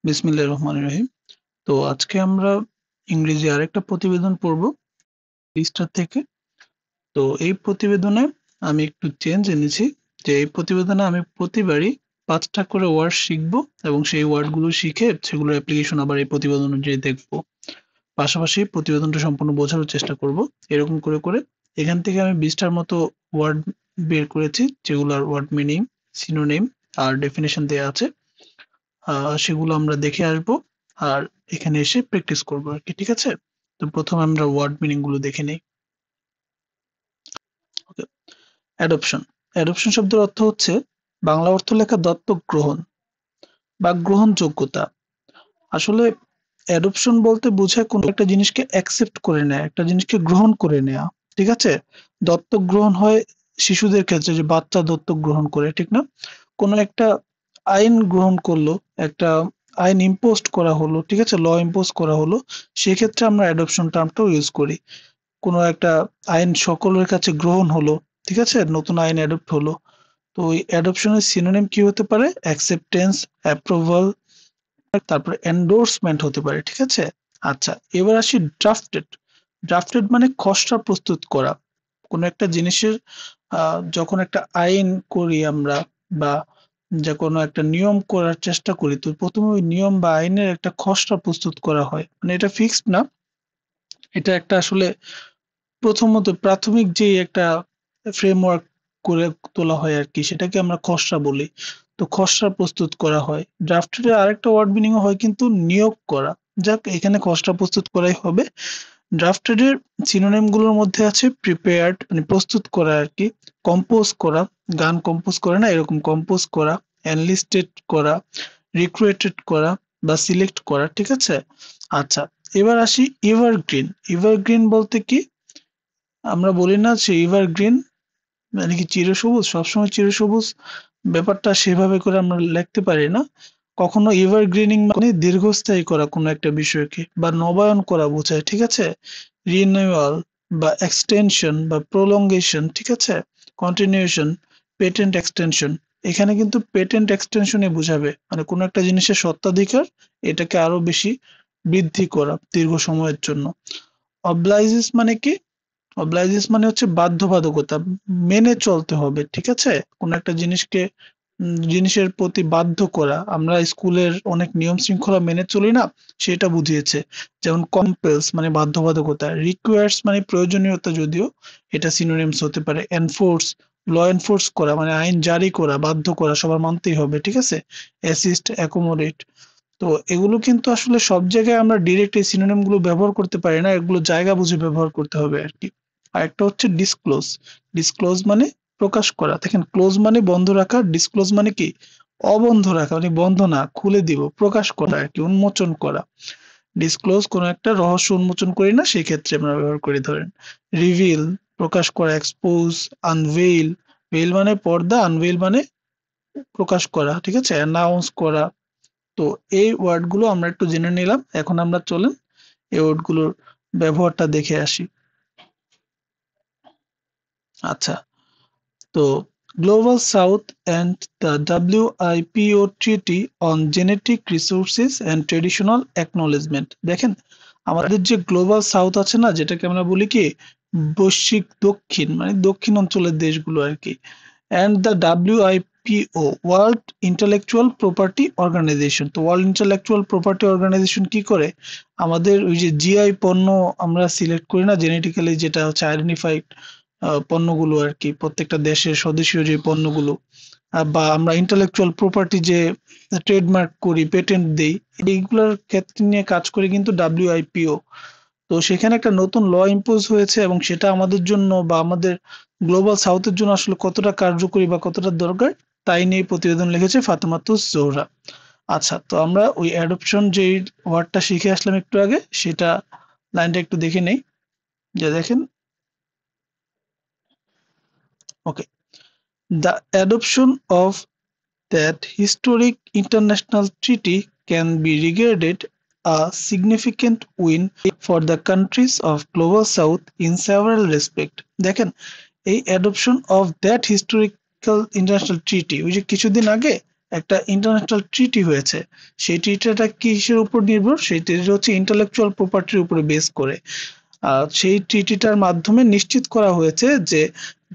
বিসমিল্লাহির রহমানির রহিম। তো আজকে আমরা ইংরেজি আরেকটা প্রতিবেদন পড়ব লিস্টার থেকে। তো এই প্রতিবেদনে আমি একটু চেঞ্জ এনেছি, যে এই প্রতিবেদনে আমি প্রতিবারই 5টা করে ওয়ার্ড শিখব এবং সেই ওয়ার্ডগুলো শিখে সেগুলোর অ্যাপ্লিকেশন আবার এই প্রতিবেদন অনুযায়ী দেখব। পাশাপাশি প্রতিবেদনটা সম্পূর্ণ বোঝার চেষ্টা করব। এরকম করে করে এখান থেকে আমি 20টার মতো ওয়ার্ড বের করেছি, যেগুলোর ওয়ার্ড মিনিং, সিনোনিম আর ডেফিনেশন দেয়া আছে। সেগুলো আমরা দেখে আসবো আর এখানে এসে প্র্যাকটিস করবো আর কি। ঠিক আছে, তো প্রথমে আমরা ওয়ার্ড মিনিং গুলো দেখে নেই। ওকে, অ্যাডপশন। অ্যাডপশন শব্দের অর্থ হচ্ছে বাংলা অর্থ লেখা দত্তক গ্রহণ বা গ্রহণযোগ্যতা। আসলে অ্যাডপশন বলতে বোঝায় কোনো একটা জিনিসকে অ্যাকসেপ্ট করে নেয়া, একটা জিনিসকে গ্রহণ করে নেয়া। ঠিক আছে, দত্তক গ্রহণ হয় শিশুদের ক্ষেত্রে, যে বাচ্চা দত্তক গ্রহণ করে, ঠিক না? কোনো একটা আইন গ্রহণ করলো, একটা আইন ইম্পোজড করা হলো, ঠিক আছে, ল ইম্পোজ করা হলো, সেক্ষেত্রে আমরা অ্যাডপশন টার্মটাও ইউজ করি। কোনো একটা আইন সকলের কাছে গ্রহণ হলো, ঠিক আছে, নতুন আইন অ্যাডপ্ট হলো। তো ওই অ্যাডপশনের সিনোনিম কি হতে পারে? অ্যাকসেপ্টেন্স, অ্যাপ্রুভাল, তারপর এন্ডোর্সমেন্ট হতে পারে। ঠিক আছে, আচ্ছা, এবার আসি ড্রাফটেড। ড্রাফটেড মানে খসড়া প্রস্তুত করা। কোনো একটা জিনিসের যখন একটা আইন করি আমরা, বা যে কোনো একটা নিয়ম করার চেষ্টা করি, তো প্রথমে ওই নিয়ম বা আইনের একটা খসড়া প্রস্তুত করা হয়। মানে এটা ফিক্সড না, এটা একটা আসলে প্রথমত প্রাথমিক যে একটা ফ্রেমওয়ার্ক করে তোলা হয় আর কি, সেটাকে আমরা খসড়া বলি। তো খসড়া প্রস্তুত করা হয়। ড্রাফটেড এর আরেকটা ওয়ার্ড মিনিং হয় কিন্তু নিয়োগ করা। যাক, এখানে খসড়া প্রস্তুত করাই হবে। ড্রাফটেড এর সিনোনিম গুলোর মধ্যে আছে প্রিপেয়ার্ড, মানে প্রস্তুত করা আর কি, কম্পোজ করা, গান কম্পোজ করে না এরকম কম্পোজ করা, এনলিস্টেড করা, রিক্রুয়েটেড করা বা সিলেক্ট করা। ঠিক আছে, আচ্ছা, এবার আসি এভারগ্রিন। এভারগ্রিন বলতে কি? আমরা বলি না যে এভারগ্রিন মানে কি চিরসবুজ, সবসময় চিরসবুজ, ব্যাপারটা সেভাবে করে আমরা লিখতে পারি না। কখনো এভারগ্রিনিং মানে দীর্ঘস্থায়ী করা কোনো একটা বিষয়কে, বা নবায়ন করা বোঝায়। ঠিক আছে, রিনিউয়াল বা এক্সটেনশন বা প্রলঙ্গেশন, ঠিক আছে, কন্টিনিউশন, পেটেন্ট এক্সটেনশন। এখানে কিন্তু পেটেন্ট এক্সটেনশনই বোঝাবে, মানে কোনো একটা জিনিসের স্বত্বাধিকার, এটাকে আরো বেশি বৃদ্ধি করা দীর্ঘ সময়ের জন্য। অবলাইজেস মানে কি? অবলাইজেস মানে হচ্ছে বাধ্যবাধকতা, মেনে চলতে হবে। ঠিক আছে, কোন একটা জিনিসকে জিনিসের প্রতি বাধ্য করা। আমরা স্কুলের অনেক নিয়ম শৃঙ্খলা মেনে চলি না, সেটা বুঝিয়েছে। যেমন কম্পেলস মানে বাধ্যবাধকতা, রিকোয়ার্স মানে প্রয়োজনীয়তা, যদিও এটা সিনোনিমস হতে পারে। এনফোর্স, ল এনফোর্স করা মানে আইন জারি করা, বাধ্য করা, সবার মানতেই হবে। ঠিক আছে, অ্যাসিস্ট, অ্যাকোমোডেট। তো এগুলো কিন্তু আসলে সব জায়গায় আমরা ডিরেক্ট এই সিনোনিম গুলো ব্যবহার করতে পারি না, এগুলো জায়গা বুঝে ব্যবহার করতে হবে আর কি। আর একটা হচ্ছে ডিসক্লোজ। ডিসক্লোজ মানে প্রকাশ করা। দেখেন, ক্লোজ মানে বন্ধ রাখা, ডিসক্লোজ মানে কি? অবন্ধ রাখা, মানে বন্ধ না, খুলে দিব, প্রকাশ করা আর কি, উন্মোচন করা। ডিসক্লোজ কোনো একটা রহস্য উন্মোচন করি না, সেই ক্ষেত্রে আমরা ব্যবহার করি। ধরেন রিভিল, প্রকাশ করা, এক্সপোজ, আনভেইল। ভেইল মানে পর্দা, আনভেইল মানে প্রকাশ করা। ঠিক আছে, অ্যানাউন্স করা। তো এই ওয়ার্ড গুলো আমরা একটু জেনে নিলাম, এখন আমরা চলেন এই ওয়ার্ড গুলোর ব্যবহারটা দেখে আসি। আচ্ছা, তো global south and the WIPO treaty on genetic resources and traditional acknowledgement. দেখেন, আমাদের যে গ্লোবাল সাউথ আছে না, যেটাকে আমরা বলি কি বৈশ্বিক দক্ষিণ, মানে দক্ষিণ অঞ্চলের দেশগুলো আর কি, and the WIPO World Intellectual Property Organization. তো ওয়ার্ল্ড ইন্টেলেকচুয়াল প্রপার্টি অর্গানাইজেশন কি করে? আমাদের ওই যে জিআই পণ্য আমরা সিলেক্ট করি না, জেনেটিক্যালি যেটা হচ্ছে আইডেন্টিফাইড পণ্যগুলো আর কি, প্রত্যেকটা দেশের স্বদেশীয় যে পণ্যগুলো, বা আমরা ইন্টেলেকচুয়াল প্রপার্টি যে ট্রেডমার্ক করি, পেটেন্ট দেই, এইগুলোর ক্ষেত্রে নিয়ে কাজ করে কিন্তু WIPO। তো সেখানে একটা নতুন ল ইম্পোজ হয়েছে, এবং সেটা আমাদের জন্য বা আমাদের গ্লোবাল সাউথের জন্য আসলে কতটা কার্যকরী বা কতটা দরকার, তাই নিয়ে প্রতিবেদন লিখেছে ফাতেমাতুজ জোহরা। আচ্ছা, তো আমরা ওই অ্যাডপশন যে ওয়ার্ডটা শিখে আসলাম একটু আগে, সেটা লাইনটা একটু দেখে নেই। যে দেখেন, ওকে, the adoption of that historic international treaty can be regarded a significant win for the countries of Global South in several respects. দেখেন, এই adoption of that historical international treaty, ওই যে কিছুদিন আগে একটা ইন্টারন্যাশনাল ট্রিটি হয়েছে। সেই ট্রিটিটা কিসের উপর নির্ভর? সেই ট্রিটি হচ্ছে ইন্টেলেকচুয়াল প্রপার্টির উপরে বেস করে। সেই ট্রিটিটার মাধ্যমে নিশ্চিত করা হয়েছে যে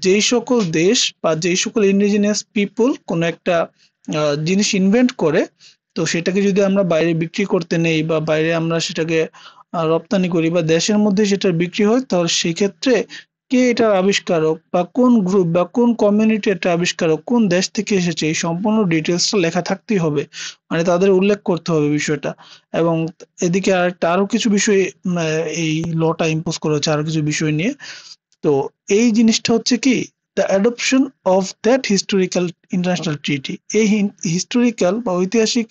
যেই সকল দেশ বা যেই সকল ইন্ডিজিনিয়াস পিপল কোনো একটা জিনিস ইনভেন্ট করে, তো সেটাকে যদি আমরা বাইরে বিক্রি করতে নেই বা বাইরে আমরা সেটাকে রপ্তানি করি বা দেশের মধ্যে সেটা বিক্রি হয়, তাহলে সেক্ষেত্রে কে এটার আবিষ্কারক বা কোন গ্রুপ বা কোন কমিউনিটি এটা আবিষ্কারক, কোন দেশ থেকে এসেছে, এই সম্পূর্ণ ডিটেলসটা লেখা থাকতেই হবে। মানে তাদের উল্লেখ করতে হবে বিষয়টা। এবং এদিকে আরো কিছু বিষয় এই লটা ইম্পোজ করা হচ্ছে আরো কিছু বিষয় নিয়ে। তো এই জিনিসটা হচ্ছে কি, the adoption of that historical international treaty. এই হিস্টোরিক্যাল বা ঐতিহাসিক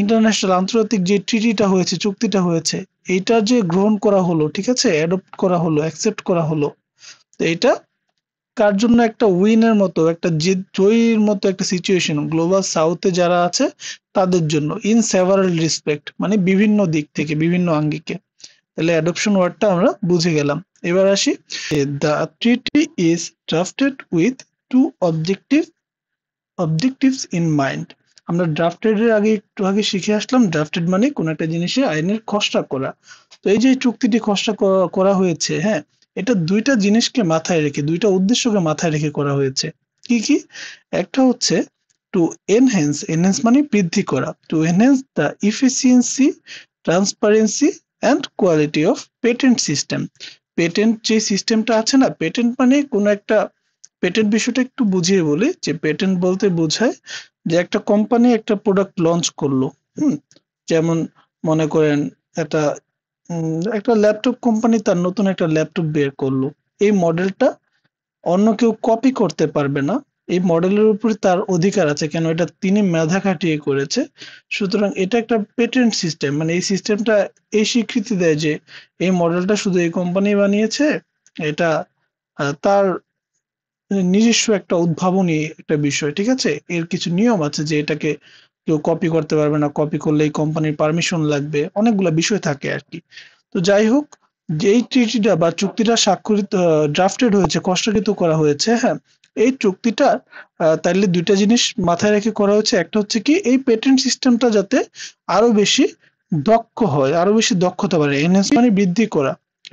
ইন্টারন্যাশনাল আন্তর্জাতিক যে ট্রিটিটা হয়েছে, চুক্তিটা হয়েছে, এইটা যে গ্রহণ করা হলো, ঠিক আছে, অ্যাডপ্ট করা হলো, অ্যাকসেপ্ট করা হলো, তো এটা কার জন্য একটা উইনের মতো, একটা জয়ীর মতো একটা সিচুয়েশন গ্লোবাল সাউথে যারা আছে তাদের জন্য, ইন সেভারাল রেসপেক্ট, মানে বিভিন্ন দিক থেকে, বিভিন্ন আঙ্গিকে। তাহলে অ্যাডপশন ওয়ার্ডটা আমরা বুঝে গেলাম। এবার আসি, the treaty is drafted with two objectives in mind. আমরা ড্রাফটেড এর আগে একটু আগে শিখে আসলাম, ড্রাফটেড মানে কোন একটা জিনিসের আইনের খসড়া করা। তো এই যে চুক্তিটি খসড়া করা হয়েছে, হ্যাঁ, এটা দুইটা জিনিসকে মাথায় রেখে, দুইটা উদ্দেশ্যকে মাথায় রেখে করা হয়েছে। কি কি? একটা হচ্ছে টু এনহ্যান্স মানে বৃদ্ধি করা, to enhance the efficiency, transparency and quality of patent system. Patent যে সিস্টেমটা আছে না, পেটেন্ট মানে কোন একটা, পেটেন্ট বিষয়টা একটু বুঝিয়ে বলি, যে পেটেন্ট বলতে বোঝায় যে একটা কোম্পানি একটা প্রোডাক্ট লঞ্চ করলো, যেমন মনে করেন একটা একটা ল্যাপটপ কোম্পানি তার নতুন একটা ল্যাপটপ বের করলো, এই মডেলটা অন্য কেউ কপি করতে পারবে না, এই মডেলের উপরে তার অধিকার আছে, কেন এটা তিনি মেধা খাটিয়ে করেছে। সুতরাং এটা একটা পেটেন্ট সিস্টেম, মানে এই সিস্টেমটা এই স্বীকৃতি দেয় যে এই মডেলটা শুধু এই কোম্পানি বানিয়েছে, এটা তার নিজস্ব একটা উদ্ভাবনী একটা বিষয়, ঠিক আছে, এর কিছু নিয়ম আছে যে এটাকে কেউ কপি করতে পারবে না, কপি করলে এই কোম্পানির পারমিশন লাগবে, অনেকগুলা বিষয় থাকে আর কি। তো যাই হোক, যেই ট্রিটিটা বা চুক্তিটা স্বাক্ষরিত, ড্রাফটেড হয়েছে, খসড়াকৃত করা হয়েছে, হ্যাঁ, এই চুক্তিটা তাইলে দুইটা জিনিস মাথায় রেখে করা হয়েছে। একটা হচ্ছে কি, এই পেটেন্ট সিস্টেমটা যাতে আরো বেশি দক্ষ হয়, আরো বেশি দক্ষতা বাড়ে, এনহ্যান্স মানে বৃদ্ধি করা,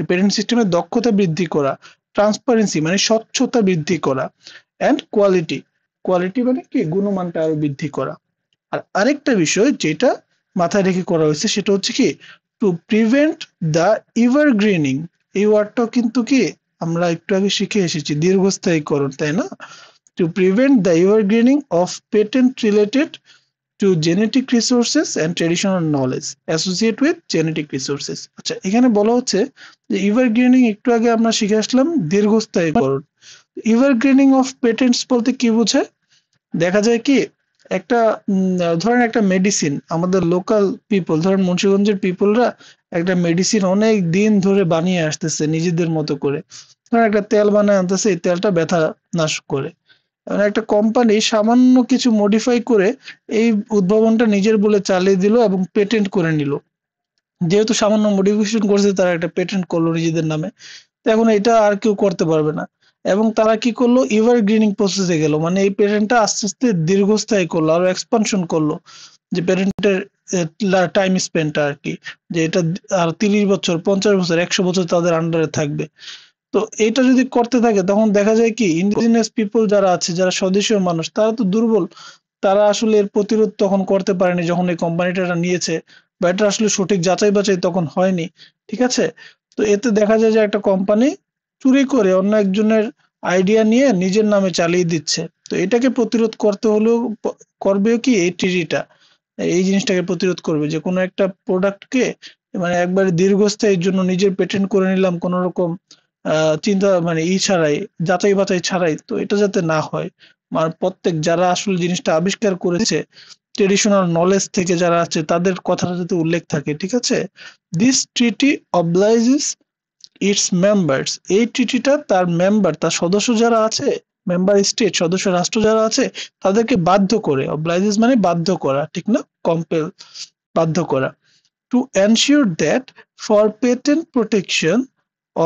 পেটেন্ট সিস্টেমের দক্ষতা বৃদ্ধি করা, ট্রান্সপারেন্সি মানে স্বচ্ছতা বৃদ্ধি করা, এন্ড কোয়ালিটি মানে কি, গুণমানটা আরো বৃদ্ধি করা। আর আরেকটা বিষয় যেটা মাথায় রেখে করা হয়েছে সেটা হচ্ছে কি, টু প্রিভেন্ট দ্য এভারগ্রিনিং। এই ওয়ার্ডটাও কিন্তু কি আমরা একটু আগে শিখে এসেছি, দীর্ঘস্থায়ীকরণ, তাই না? To prevent the evergreening of patent related to genetic resources and traditional knowledge associate with genetic resources. আচ্ছা, এখানে বলা হচ্ছে যে এভারগ্রিনিং, একটু আগে আমরা শিখে আসলাম দীর্ঘস্থায়ীকরণ। এভারগ্রিনিং অফ পেটেন্টস বলতে কি বোঝায়? দেখা যায় কি, একটা ধরেন একটা মেডিসিন, আমাদের লোকাল পিপল, ধরেন মুন্সিগঞ্জের পিপলরা একটা মেডিসিন অনেক দিন ধরে বানিয়ে আসতেছে নিজেদের মতো করে, ধরেন একটা তেল বানায় আনতেছে, এই তেলটা ব্যথা নাশ করে। মানে একটা কোম্পানি সামান্য কিছু মডিফাই করে এই উদ্ভাবনটা নিজের বলে চালিয়ে দিল এবং পেটেন্ট করে নিল। যেহেতু সামান্য মডিফিকেশন করছে, তারা একটা পেটেন্ট করলো নিজেদের নামে, তো এখন এটা আর কেউ করতে পারবে না। এবং তারা কি করলো, এভারগ্রিনিং প্রসেসে গেল, মানে এই পেটেন্টটা আস্তে আস্তে দীর্ঘস্থায়ী করলো, আরো এক্সপানশন করলো, যে পেটেন্টের টাইম স্পেন্ড আর কি, যে এটা আর 30 বছর, 50 বছর, 100 বছর তাদের আন্ডারে থাকবে। তো এটা যদি করতে থাকে, তখন দেখা যায় কি, ইন্ডিজিনিয়াস পিপল যারা আছে, যারা স্বদেশীয় মানুষ, তারা তো দুর্বল, তারা আসলে এর প্রতিরোধ তখন করতে পারেনি যখন এই কোম্পানিটা নিয়েছে, বা এটা আসলে সঠিক যাচাই বাছাই তখন হয়নি, ঠিক আছে। তো এতে দেখা যায় যে একটা কোম্পানি চুরি করে অন্য একজনের আইডিয়া নিয়ে নিজের নামে চালিয়ে দিচ্ছে। তো এটাকে প্রতিরোধ করতে হলেও করবে কি, এই ট্রিটিটা এই জিনিসটাকে প্রতিরোধ করবে, যে কোনো একটা প্রোডাক্টকে মানে একবারে দীর্ঘস্থায়ীর জন্য নিজের পেটেন্ট করে নিলাম কোন রকম চিন্তা মানে ছাড়াই, যাচাই বাছাই ছাড়াই, তো এটা যাতে না হয়। আর প্রত্যেক যারা আসলে জিনিসটা আবিষ্কার করেছে, ট্রেডিশনাল নলেজ থেকে যারা আছে, তাদের কথাটা যাতে উল্লেখ থাকে, ঠিক আছে। This treaty obligates its members. এই ট্রিটিটা তার মেম্বার, তার সদস্য যারা আছে, মেম্বার স্টেট, সদস্য রাষ্ট্র যারা আছে, তাদেরকে বাধ্য করে, অবলাইজেস মানে বাধ্য করা, ঠিক না, কম্পেল, বাধ্য করা, to ensure that for patent protection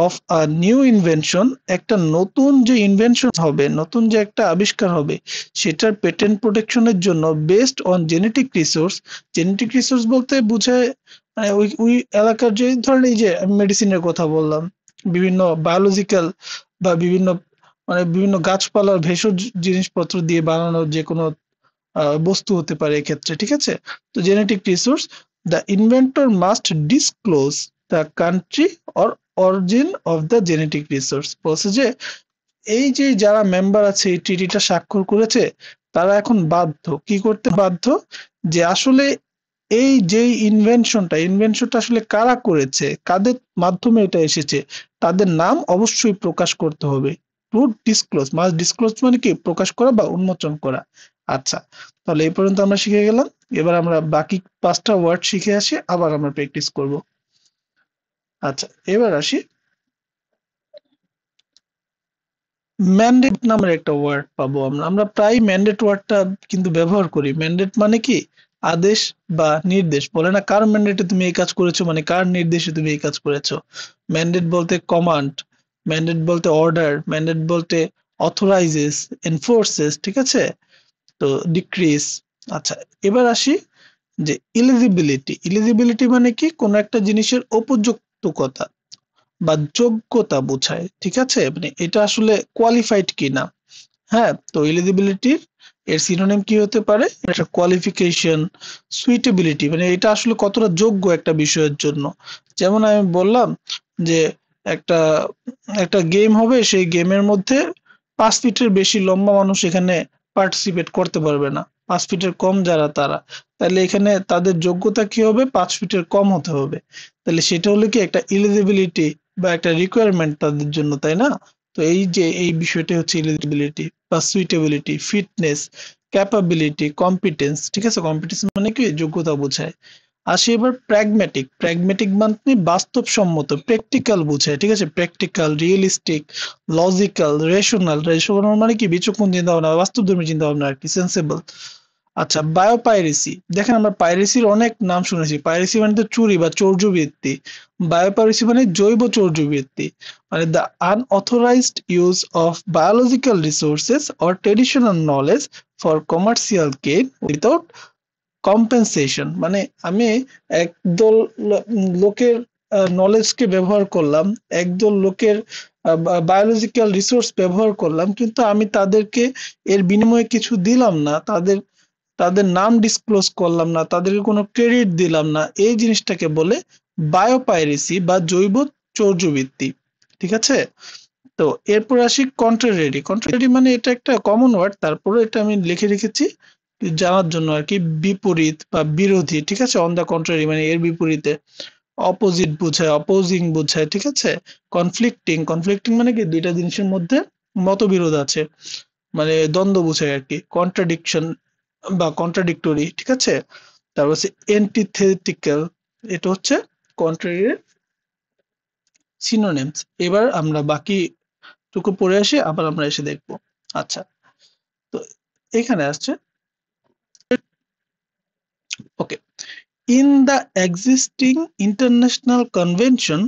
of a new invention, একটা নতুন যে ইনভেনশন হবে, নতুন যে একটা আবিষ্কার হবে, সেটার পেটেন্ট প্রোটেকশনের জন্য based on genetic resource. Genetic resource বলতে বোঝায় মানে ওই এলাকার যে ধরেন এই যে মেডিসিনের কথা বললাম, বিভিন্ন বায়োলজিক্যাল বা বিভিন্ন গাছপালার ভেষজ জিনিসপত্র দিয়ে বানানো যে কোনো বস্তু হতে পারে এক্ষেত্রে, ঠিক আছে? তো genetic resource, the inventor must disclose the country or origin of the genetic resource. বলছে যে এই যে যারা মেম্বার আছে এই ট্রিটিটা স্বাক্ষর করেছে, তারা এখন বাধ্য, কি করতে বাধ্য, যে আসলে এই যে ইনভেনশনটা আসলে কারা করেছে, কাদের মাধ্যমে এটা এসেছে, তাদের নাম অবশ্যই প্রকাশ করতে হবে। টু ডিসক্লোজ, মাস্ট ডিসক্লোজ মানে কি, প্রকাশ করা বা উন্মোচন করা। আচ্ছা, তাহলে এই পর্যন্ত আমরা শিখে গেলাম। এবার আমরা বাকি 5টা ওয়ার্ড শিখে আসি, আবার আমরা প্র্যাকটিস করব। আচ্ছা, এবার আসি ম্যান্ডেট নামের একটা ওয়ার্ড পাবো আমরা। আমরা প্রায় ম্যান্ডেট ওয়ার্ডটা কিন্তু ব্যবহার করি। ম্যান্ডেট মানে কি, আদেশ বা নির্দেশ। বলে না কার ম্যান্ডেটে তুমি এই কাজ করেছো, মানে কার নির্দেশে তুমি এই কাজ করেছো। ম্যান্ডেট বলতে কমান্ড, ম্যান্ডেট বলতে অর্ডার, ম্যান্ডেট বলতে অথরাইজেস, এনফোর্সেস, ঠিক আছে? তো ডিক্রিজ। আচ্ছা, এবার আসি যে ইলিজিবিলিটি। ইলিজিবিলিটি মানে কি, কোন একটা জিনিসের উপযুক্ততা বা যোগ্যতা বোঝায়, ঠিক আছে? মানে এটা আসলে কোয়ালিফাইড কিনা। হ্যাঁ, তো এলিজিবিলিটির এর সিনোনিম কি হতে পারে, এটা কোয়ালিফিকেশন, সুইটেবিলিটি, মানে এটা আসলে কতটা যোগ্য একটা বিষয়ের জন্য। যেমন আমি বললাম যে একটা একটা গেম হবে, সেই গেমের মধ্যে 5 ফিটের বেশি লম্বা মানুষ এখানে পার্টিসিপেট করতে পারবে না, 5 ফিটের কম যারা তারা। তাহলে এখানে তাদের যোগ্যতা কি হবে, 5 ফিটের কম হতে হবে। তাহলে সেটা হলো কি একটা এলিজিবিলিটি বা একটা রিকোয়ারমেন্ট তাদের জন্য, তাই না? তো এই যে এই বিষয়টা হচ্ছে এলিজিবিলিটি বা সুইটেবিলিটি, ফিটনেস, ক্যাপাবিলিটি, কম্পিটেন্স, ঠিক আছে? কম্পিটেন্স মানে কি, যোগ্যতা বোঝায়। আসি এবার প্র্যাগম্যাটিক। প্র্যাগম্যাটিক মানে বাস্তবসম্মত, প্র্যাকটিক্যাল বোঝায়, ঠিক আছে? Practical, realistic, logical, rational. Rational মানে কি, বিচক্ষণ চিন্তা ভাবনা, বাস্তবধর্মী চিন্তা ভাবনা আর কি, সেন্সেবল। আচ্ছা, বায়োপাইরেসি। দেখেন আমরা পাইরেসির অনেক নাম শুনেছি। পাইরেসি মানে তো চুরি বা চৌর্যবৃত্তি। বায়োপাইরেসি মানে জৈব চৌর্যবৃত্তি, মানে the unauthorised use of biological resources or traditional knowledge for commercial gain without compensation. মানে আমি একদল লোকের নলেজকে ব্যবহার করলাম, একদল লোকের বায়োলজিক্যাল রিসোর্স ব্যবহার করলাম, কিন্তু আমি তাদেরকে এর বিনিময়ে কিছু দিলাম না, তাদের তাদের নাম ডিসক্লোজ করলাম না, তাদেরকে কোনো ক্রেডিট দিলাম না। এই জিনিসটাকে বলে বায়োপাইরেসি বা জৈব চৌর্যবৃত্তি, ঠিক আছে? তো এরপর আসি কন্ট্রারি। কন্ট্রারি মানে এটা একটা কমন ওয়ার্ড, তারপরে এটা আমি লিখে রেখেছি জানার জন্য আর কি। বিপরীত বা বিরোধী, ঠিক আছে? অন দা কন্ট্রারি মানে এর বিপরীতে। অপোজিট বোঝায়, অপোজিং বোঝায়, ঠিক আছে? কনফ্লিক্টিং, কনফ্লিক্টিং মানে কি, দুইটা জিনিসের মধ্যে মতবিরোধ আছে, মানে দ্বন্দ্ব বোঝায় আর কি। কন্ট্রাডিকশন বা কন্ট্রাডিক্টরি, ঠিক আছে? তারপর হচ্ছে এন্টিথেটিক্যাল, এটা হচ্ছে কন্ট্রারি সিনোনিমস। এবার আমরা বাকি টুকু পড়ে আসি, আবার আমরা এসে দেখবো। আচ্ছা, তো এখানে আসছে okay, in the existing international convention.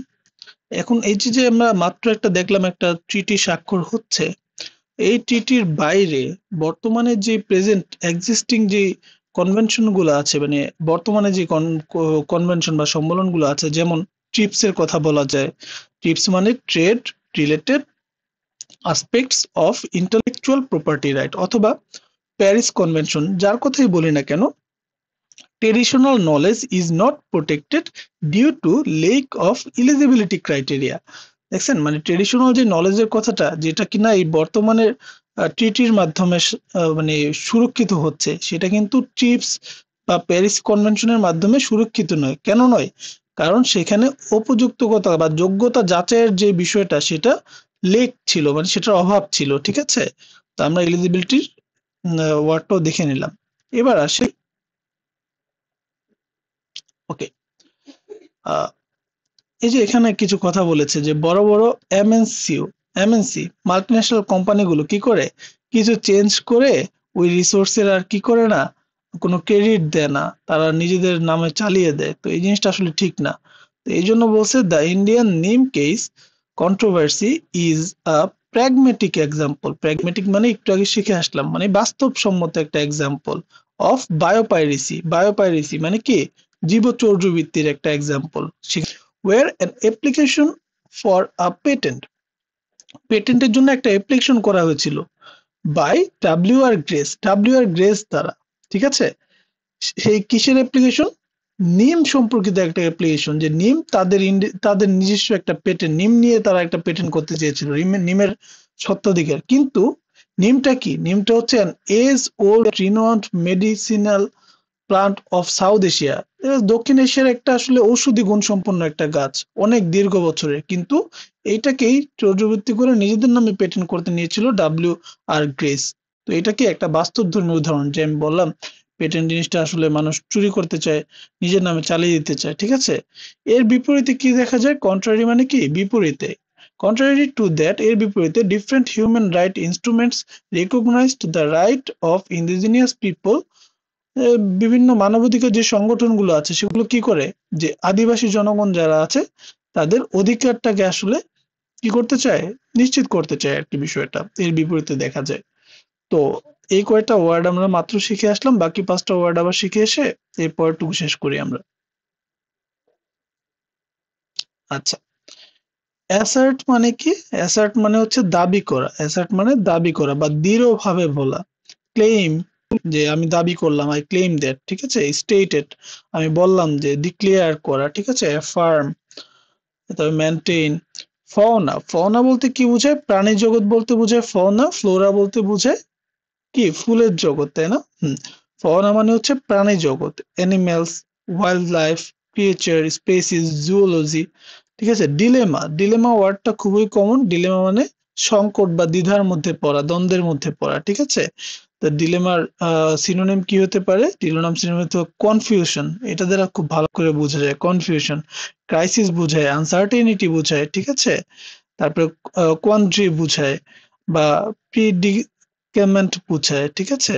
এখন এই যে আমরা মাত্র একটা দেখলাম, একটা ট্রিটি স্বাক্ষর হচ্ছে, এই ট্রিটির বাইরে বর্তমানে যে প্রেজেন্ট এক্সিস্টিং যে কনভেনশন গুলো আছে, মানে বর্তমানে যে কনভেনশন বা সম্মেলন গুলো আছে, যেমন ট্রিপস এর কথা বলা যায়। ট্রিপস মানে trade related aspects of intellectual property right, অথবা প্যারিস কনভেনশন, যার কথাই বলি না কেন, traditional knowledge is not protected due to lack of eligibility criteria. দেখছেন, মানে ট্রেডিশনাল যে নলেজের কথাটা, যেটা কিনা এই বর্তমানের ট্রিটির মাধ্যমে মানে সুরক্ষিত হচ্ছে, সেটা কিন্তু ট্রিপস বা প্যারিস কনভেনশনের মাধ্যমে সুরক্ষিত নয়। কেন নয়? কারণ সেখানে উপযুক্ততা বা যোগ্যতা যাচাইয়ের যে বিষয়টা, সেটা লেক ছিল, মানে সেটার অভাব ছিল, ঠিক আছে? তো আমরা এলিজিবিলিটির ওয়ার্ডটাও দেখে নিলাম। এবার আসি ওকে, এই যে এখানে কিছু কথা বলেছে যে বড় বড় এমএনসি মাল্টিন্যাশনাল কোম্পানিগুলো কি করে, কিছু চেঞ্জ করে ওই রিসোর্সের আর কি করে না, কোনো ক্রেডিট দেয় না, তারা নিজেদের নামে চালিয়ে দেয়। তো এই জিনিসটা আসলে ঠিক না। তো এই জন্য বলছে দ্য ইন্ডিয়ান নিম case controversy is a pragmatic example. Pragmatic মানে একটু আগে শিখে আসলাম, মানে বাস্তবসম্মত একটা এক্সাম্পল অফ বায়োপাইরেসি। বায়োপাইরেসি মানে কি, জীবচর্যবৃত্তির একটা example. Where an application for a patent, পেটেন্টের জন্য একটা অ্যাপ্লিকেশন করা হয়েছিল বাই ডাব্লিউ আর গ্রেস দ্বারা, ঠিক আছে। সেই কিসের অ্যাপ্লিকেশন? নিম সম্পর্কিত একটা অ্যাপ্লিকেশন, যে নিম তাদের নিজস্ব একটা পেটেন্ট, নিম নিয়ে তারা একটা পেটেন্ট করতে চেয়েছিল, নিমের সত্ত্বাধিকার। কিন্তু নিমটা কি? নিমটা হচ্ছে an age old renowned medicinal plant of south Asia. দক্ষিণ এশিয়ার একটা আসলে ঔষধি গুণসম্পন্ন একটা গাছ, অনেক দীর্ঘ বছরের। কিন্তু এইটাকেই চর্যবৃত্তি করে নিজেদের নামে পেটেন্ট করতে নিয়েছিল ডাব্লিউ আর গ্রেস। তো এটা কি একটা বাস্তবধর্মী উদাহরণ, যে আমি বললাম পেটেন্ট জিনিসটা আসলে মানুষ চুরি করতে চায়, নিজের নামে চালিয়ে দিতে চায়, ঠিক আছে। এর বিপরীতে কি দেখা যায়? কন্ট্রারি মানে কি? বিপরীতে। কন্ট্রারি টু দ্যাট, এর বিপরীতে different human right instruments recognised the right of indigenous people. বিভিন্ন মানবাধিকার যে সংগঠনগুলো আছে সেগুলো কি করে, যে আদিবাসী জনগণ যারা আছে তাদের অধিকারটাকে আসলে কি করতে চায়, নিশ্চিত করতে চায় আর কি। বিষয়টা এর বিপরীতে দেখা যায়। তো এই কয়টা ওয়ার্ড আমরা মাত্র শিখে আসলাম, বাকি 5টা ওয়ার্ড আবার শিখে এসে এই পয়েন্টটুকু শেষ করি আমরা। আচ্ছা, অ্যাসার্ট মানে কি? অ্যাসার্ট মানে হচ্ছে দাবি করা। অ্যাসার্ট মানে দাবি করা বা দৃঢ়ভাবে বলা। ক্লেইম, যে আমি দাবি করলাম, আই ক্লেইম দ্যাট, ঠিক আছে। স্টেটেড, আমি বললাম যে, ডিক্লেয়ার করা, ঠিক আছে। অ্যাফার্ম, তবে মেনটেইন। ফওনা, ফওনা বলতে কি বোঝায়? প্রাণী জগৎ বলতে বোঝায় ফওনা। ফ্লোরা বলতে বোঝায় কি, ফুলের জগৎ, তাই না? ফওনা মানে হচ্ছে প্রাণী জগৎ, animals, wild life, creature, species, zoology, ঠিক আছে। ডিলেমা, ডিলেমা ওয়ার্ডটা খুবই কমন। ডিলেমা মানে সংকট বা দ্বিধার মধ্যে পড়া, দ্বন্দ্বের মধ্যে পড়া, ঠিক আছে। তো ডিলেমার সিনোনিম কি হতে পারে? সিনোনিম হতে কনফিউশন, এটা দ্বারা খুব ভালো করে বোঝা যায়। কনফিউশন। ক্রাইসিস বোঝায়, আনসার্টেনিটি বোঝায়, ঠিক আছে। তারপরে কোয়ান্ট্রি বোঝায় বা প্রিডিকেমেন্ট বোঝায়, ঠিক আছে।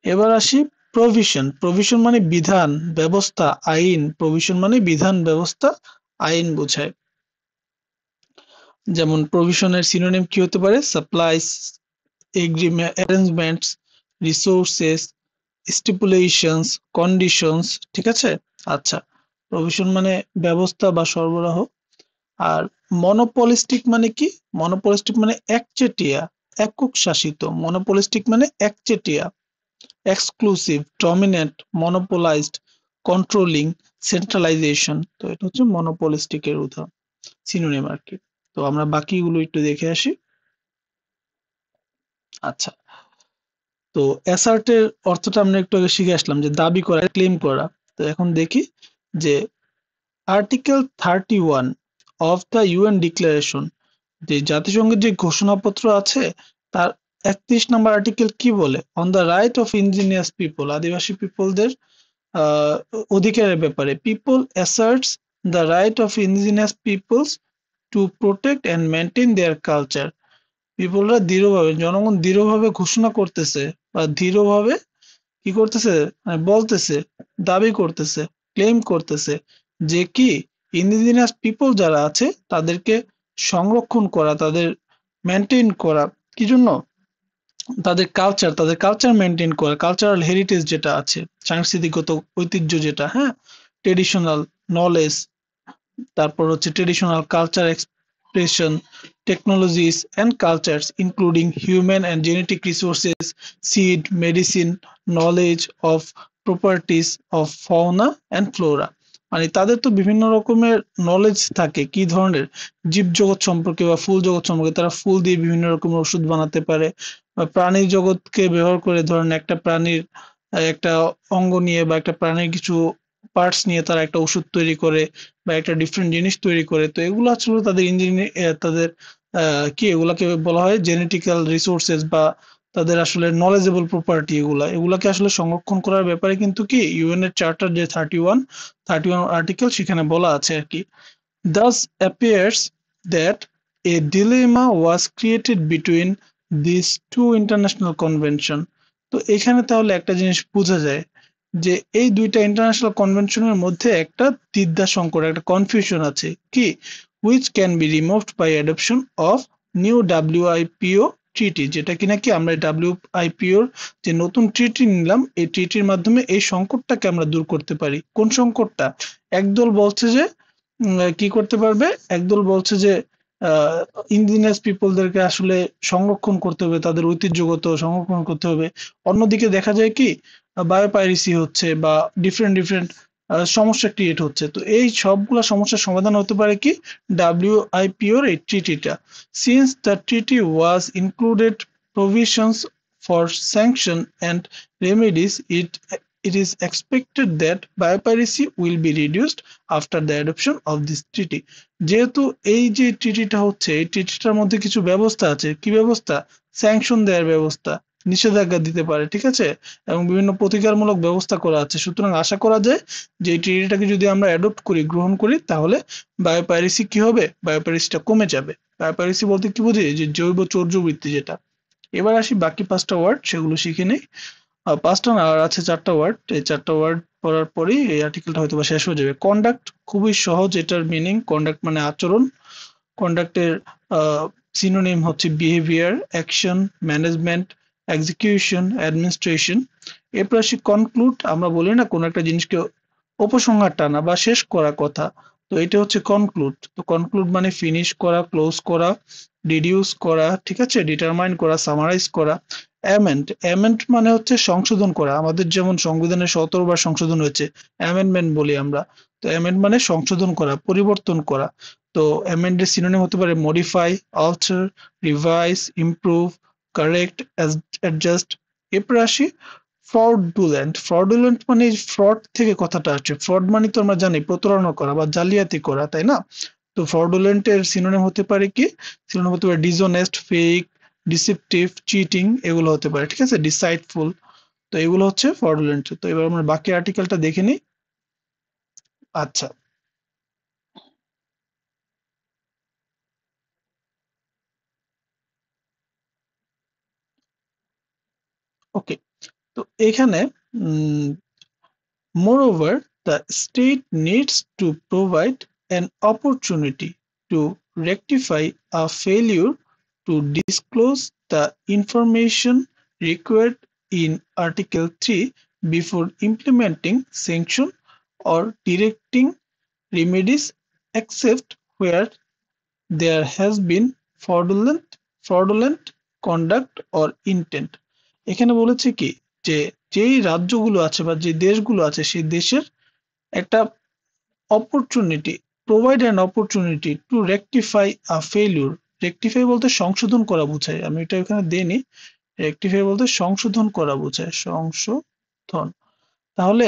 এবার আসি প্রভিশন। প্রভিশন মানে বিধান, ব্যবস্থা, আইন। প্রভিশন মানে বিধান, ব্যবস্থা, আইন বোঝায়। যেমন প্রভিশনের সিনোনিম কি হতে পারে? Supplies, agreement, arrangements, resources, stipulations, conditions, ঠিক আছে। আচ্ছা, প্রভিশন মানে ব্যবস্থা বা সরবরাহ। আর মনোপলিস্টিক মানে কি? মনোপলিস্টিক মানে একচেটিয়া, একক শাসিত। মনোপলিস্টিক মানে একচেটিয়া, এক্সক্লুসিভ, ডমিনেন্ট, মনোপোলাইজড, কন্ট্রোলিং, সেন্ট্রালাইজেশন। তো এটা হচ্ছে মনোপলিস্টিকের উদাহরণ, সিনোনিম আর কি। তো আমরা বাকিগুলো একটু দেখে আসি। আচ্ছা, তো অ্যাসার্টের অর্থটা আমরা একটু আগে শিখে আসলাম, যে দাবি করা, ক্লেম করা। তো এখন দেখি যে article 31 of the UN declaration, যে জাতিসংঘের যে ঘোষণাপত্র আছে তার 31 নম্বর আর্টিকেল কি বলে? On the right of indigenous people, আদিবাসী পিপলদের আহ, অধিকারের ব্যাপারে। People asserts the right of indigenous peoples to protect and maintain their culture. পিপলরা দৃঢ়ভাবে, জনগণ দৃঢ়ভাবে ঘোষণা করতেছে বা দৃঢ়ভাবে কি করতেছে, মানে বলতেছে, দাবি করতেছে, ক্লেম করতেছে যে কি, ইন্ডিজিনাস পিপল যারা আছে তাদেরকে সংরক্ষণ করা, তাদের মেনটেন করা, কি জন্য? তাদের কালচার মেনটেন করা, কালচারাল হেরিটেজ যেটা আছে, সাংস্কৃতিকগত ঐতিহ্য যেটা, হ্যাঁ, ট্রেডিশনাল নলেজ, তারপর হচ্ছে traditional culture expression, technologies and cultures including human and genetic resources, seed, medicine, knowledge of properties of fauna and flora. মানে তাদের তো বিভিন্ন রকমের নলেজ থাকে, কি ধরনের? জীবজগৎ সম্পর্কে বা ফুল জগৎ সম্পর্কে। তারা ফুল দিয়ে বিভিন্ন রকমের ওষুধ বানাতে পারে, বা প্রাণী জগৎকে ব্যবহার করে, ধরেন একটা প্রাণীর একটা অঙ্গ নিয়ে বা একটা প্রাণীর কিছু পার্টস নিয়ে তারা একটা ওষুধ তৈরি করে বা একটা ডিফারেন্ট জিনিস তৈরি করে। তো এগুলো আসলে তাদের তাদের কি এগুলাকে বলা হয় জেনেটিক্যাল রিসোর্সেস, বা তাদের আসলে নলেজেবল প্রপার্টি। এগুলাকে আসলে সংরক্ষণ করার ব্যাপারে কিন্তু কি ইউএন এর চার্টার যে 31 আর্টিকেল সেখানে বলা আছে আর কি। Thus appears that a dilemma was created between these two international convention. তো এখানে তাহলে একটা জিনিস বোঝা যায় যে এই দুইটা ইন্টারন্যাশনাল কনভেনশনের মধ্যে একটা দ্বিধাসংকর, একটা কনফিউশন আছে কি, which can be removed by adoption of new WIPO treaty, যেটা কিনা কি আমরা ডাব্লিউআইপিওর যে নতুন ট্রিটি নিলাম, এই ট্রিটির মাধ্যমে এই সংকটটাকে আমরা দূর করতে পারি। কোন সংকটটা? একদল বলছে যে কি করতে পারবে, একদল বলছে যে ইন্ডিজিনাস পিপলদেরকে আসলে সংরক্ষণ করতে হবে, তাদের ঐতিহ্যগত সংরক্ষণ করতে হবে। অন্যদিকে দেখা যায় কি বায়োপাইরেসি হচ্ছে বা ডিফারেন্ট ডিফারেন্ট সমস্যা ক্রিয়েট হচ্ছে। তো এই সবগুলা সমস্যার সমাধান হতে পারে কি ডাব্লিউআইপিওর এই ট্রিটিটা। Since the treaty was included provisions for sanction and remedies, it is expected that biopiracy will be reduced after the adoption of this treaty. যেহেতু এই যে ট্রিটিটা হচ্ছে, এই ট্রিটিটার মধ্যে কিছু ব্যবস্থা আছে। কি ব্যবস্থা? স্যাংশন দেওয়ার ব্যবস্থা, নিষেধাজ্ঞা দিতে পারে, ঠিক আছে, এবং বিভিন্ন প্রতিকারমূলক ব্যবস্থা করা আছে। সুতরাং আশা করা যায় যে এই ট্রিটিটাকে যদি আমরা অ্যাডপ্ট করি, গ্রহণ করি, তাহলে বায়োপাইরেসি কি হবে, বায়োপাইরেসিটা কমে যাবে। বায়োপাইরেসি বলতে কি বুঝি, যে জৈব চৌর্যবৃত্তি যেটা। এবার আসি বাকি 5টা ওয়ার্ড, সেগুলো শিখে নেই। 5টা না, আর আছে 4টা ওয়ার্ড। এই 4টা ওয়ার্ড পড়ার পরেই এই আর্টিকেলটা হয়তো শেষ হয়ে যাবে। কন্ডাক্ট খুবই সহজ, এটার মিনিং কন্ডাক্ট মানে আচরণ। কন্ডাক্টের সিনোনিম হচ্ছে behaviour, action, management, execution, administration. এরপর আসি কনক্লুড। আমরা বলি না কোন একটা জিনিসকে উপসংহার টানা বা শেষ করা কথা, তো এটা হচ্ছে কনক্লুড। তো কনক্লুড মানে ফিনিশ করা, ক্লোজ করা, ডিডিউস করা, ঠিক আছে, ডিটারমাইন করা, সামারাইজ করা। অ্যামেন্ড, অ্যামেন্ড মানে হচ্ছে সংশোধন করা। আমাদের যেমন সংবিধানে 17 বার সংশোধন হয়েছে, অ্যামেন্ডমেন্ট বলি আমরা। তো অ্যামেন্ড মানে সংশোধন করা, পরিবর্তন করা। তো অ্যামেন্ডের সিনোনিম হতে পারে modify, alter, revise, improve, correct, adjust. এরপর আসি ফ্রডুলেন্ট। ফ্রডুলেন্ট মানে ফ্রড থেকে কথাটা আসছে। ফ্রড মানে তো আমরা জানি প্রতারণা করা বা জালিয়াতি করা, তাই না? তো ফ্রডুলেন্টের সিনোনিম হতে পারে কি, সিনোনিম হতে পারে ডিসঅনেস্ট, ফেক, ডিসেপটিভ, চিটিং, এগুলো হতে পারে, ঠিক আছে, ডিসাইটফুল। তো এগুলো হচ্ছে ফ্রডুলেন্ট। তো এবার আমরা বাকি আর্টিকেলটা দেখে নিই। আচ্ছা, ওকে। তো এখানে moreover, the state needs to provide an opportunity to rectify a failure to disclose the information required in Article 3 before implementing sanction or directing remedies except where there has been fraudulent conduct or intent. এখানে বলেছে কি, যে যেই রাজ্যগুলো আছে বা যে দেশগুলো আছে, সেই দেশের একটা opportunity, provide an opportunity to rectify a failure. Rectify বলতে সংশোধন করা বোঝায়, আমি এটা এখানে দেইনি। রেকটিফাই বলতে সংশোধন করা বোঝায়, সংশোধন। তাহলে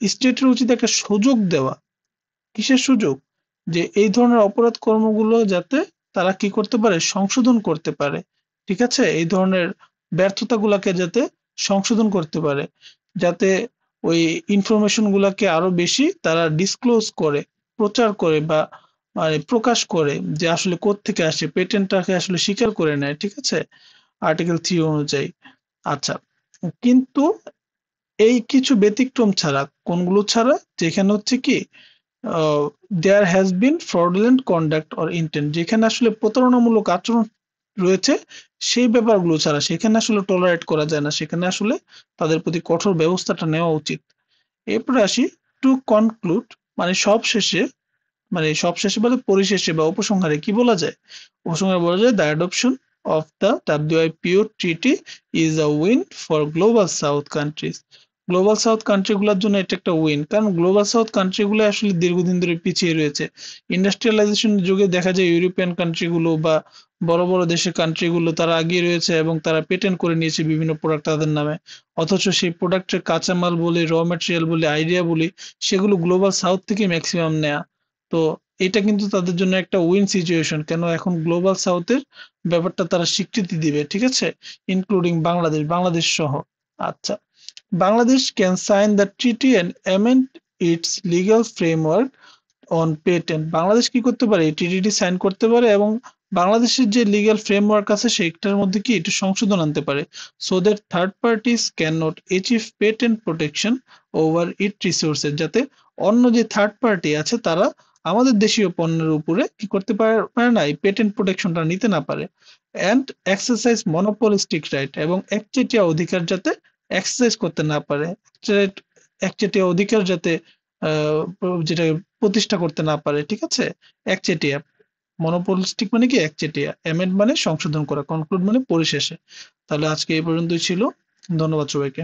স্টেটের উচিত একটা সুযোগ দেওয়া। কিসের সুযোগ? যে এই ধরনের অপরাধ কর্মগুলো যাতে তারা কি করতে পারে, সংশোধন করতে পারে, ঠিক আছে, এই ধরনের ব্যর্থতাগুলোকে যাতে সংশোধন করতে পারে, যাতে ওই ইনফরমেশন গুলাকে আরো বেশি তারা ডিসক্লোজ করে, প্রচার করে বা মানে প্রকাশ করে, যে আসলে কোত্থেকে আসে, পেটেন্টটাকে আসলে স্বীকার করে নেয়, ঠিক আছে, আর্টিকেল 3 অনুযায়ী। আচ্ছা, কিন্তু এই কিছু ব্যতিক্রম ছাড়া, কোনগুলো ছাড়া, যেখানে হচ্ছে কি there has been fraudulent conduct or intent, যেখানে আসলে প্রতারণামূলক আচরণ রয়েছে, সেই ব্যাপারগুলো ছাড়া সেখানে আসলে টলারেট করা যায় না, সেখানে আসলে তাদের প্রতি কঠোর ব্যবস্থাটা নেওয়া উচিত। এরপরে আসি টু কনক্লুড, মানে সবশেষে, মানে সবশেষে বলে পরিশেষে বা উপসংহারে কি বলা যায়? উপসংহারে বলা যায় the adoption of the WIPO treaty is a win for global south countries. Global south country গুলোর জন্য এটা একটা উইন, কারণ গ্লোবাল সাউথ কান্ট্রি গুলো আসলে দীর্ঘদিন ধরে পিছিয়ে রয়েছে। ইন্ডাস্ট্রিয়ালাইজেশন যুগে দেখা যায় ইউরোপিয়ান কান্ট্রি গুলো বা বড় বড় দেশের কান্ট্রি গুলো তারা এগিয়ে রয়েছে এবং তারা পেটেন্ট করে নিয়েছে বিভিন্ন প্রোডাক্ট তাদের নামে। অথচ সেই প্রোডাক্টের কাঁচামাল বলি, র ম্যাটেরিয়াল বলি, আইডিয়া বলি, সেগুলো গ্লোবাল সাউথ থেকে ম্যাক্সিমাম নেয়া। তো এটা কিন্তু তাদের জন্য একটা উইন সিচুয়েশন, কেন এখন গ্লোবাল সাউথের ব্যাপারটা তারা স্বীকৃতি দিবে, ঠিক আছে, ইনক্লুডিং বাংলাদেশ সহ। আচ্ছা, Bangladesh can sign the treaty and amend its legal framework on patent. Bangladesh কি করতে পারে, এই ট্রিটিটি সাইন করতে পারে এবং বাংলাদেশের যে লিগ্যাল ফ্রেমওয়ার্ক আছে সেটার মধ্যে কি একটু সংশোধন আনতে পারে, so that third parties can not achieve patent protection over it resources, যাতে অন্য যে থার্ড পার্টি আছে তারা আমাদের দেশীয় পণ্যের উপরে কি করতে পারে না, এই পেটেন্ট প্রোটেকশনটা নিতে না পারে। অ্যান্ড এক্সারসাইজ মনোপলিস্টিক রাইট, এবং একচেটিয়া অধিকার যাতে এক্সারসাইজ করতে না পারে, একচেটিয়া অধিকার যাতে যেটা প্রতিষ্ঠা করতে না পারে, ঠিক আছে। একচেটিয়া, মনোপলিস্টিক মানে কি একচেটিয়া, অ্যামেন্ড মানে সংশোধন করা, কনক্লুড মানে পরিশেষে। তাহলে আজকে এই পর্যন্তই ছিল। ধন্যবাদ সবাইকে।